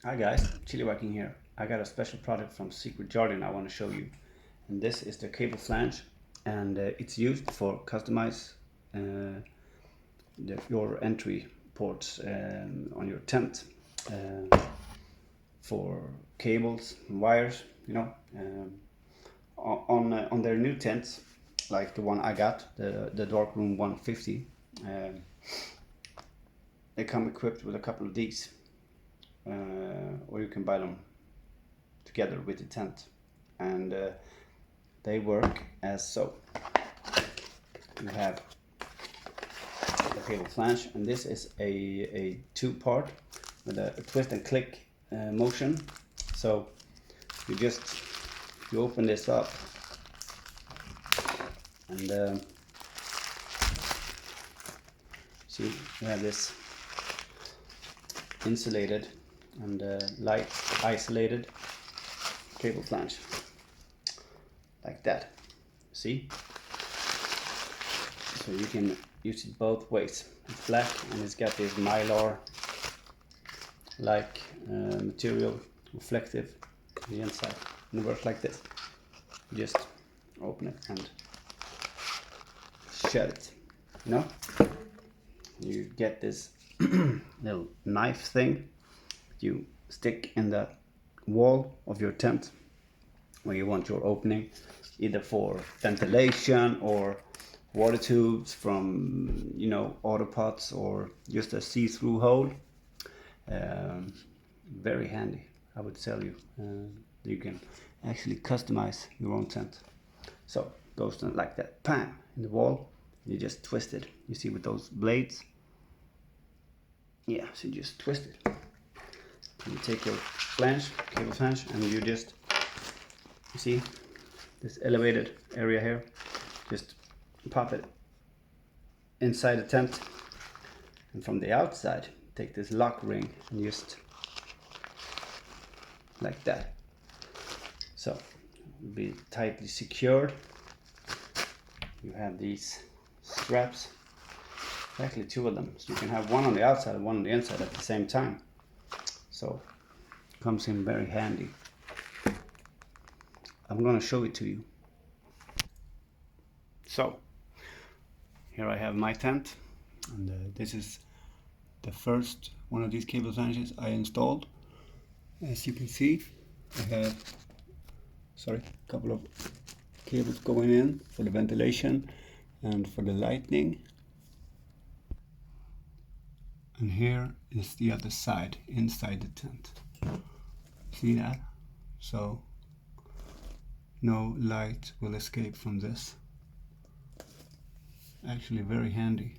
Hi guys, Chili Whacking here. I got a special product from Secret Jardin I want to show you. And this is the cable flange, and it's used for customize your entry ports on your tent for cables and wires, on their new tents, like the one I got, the Darkroom 150. They come equipped with a couple of these, or you can buy them together with the tent, and they work as so. You have the cable flange, and this is a two-part with a twist and click motion. So you open this up, and see, you have this insulated and light isolated cable flange, like that. See, so you can use it both ways. It's black and it's got this mylar like material, reflective on the inside, and it works like this. You just open it and shut it, you get this little knife thing that you stick in the wall of your tent where you want your opening, either for ventilation or water tubes from auto pots, or just a see-through hole. Very handy, I would tell you. You can actually customize your own tent. So goes like that, bam, in the wall. You just twist it. You see with those blades. Yeah, so you just twist it. You take your cable flange, and you see this elevated area here. Just pop it inside the tent, and from the outside, take this lock ring and just like that. So it'll be tightly secured. You have these straps, actually two of them, so you can have one on the outside and one on the inside at the same time. So it comes in very handy. I'm going to show it to you. So here I have my tent, and this is the first one of these cable flanges I installed. As you can see, I have a couple of cables going in for the ventilation and for the lighting. And here is the other side, inside the tent. See that? So no light will escape from this. Actually very handy.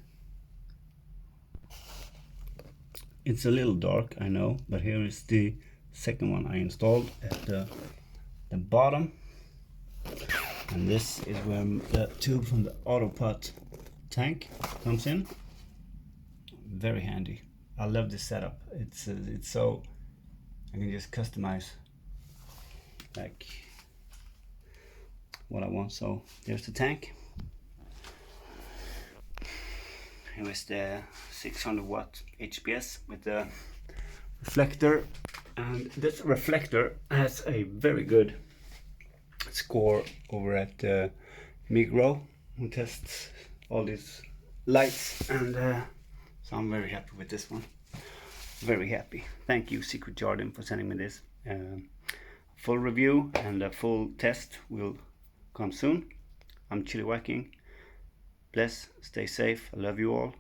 It's a little dark, I know, but here is the second one I installed at the bottom. And this is where the tube from the autopot tank comes in. Very handy. I love this setup. It's so I can just customize like what I want. So there's the tank. Here is the 600 watt HPS with the reflector, and this reflector has a very good score over at Migro, who tests all these lights, and so I'm very happy with this one. Very happy. Thank you, Secret Jardin, for sending me this. Full review and a full test will come soon. I'm Chili Whacking. Bless, stay safe. I love you all.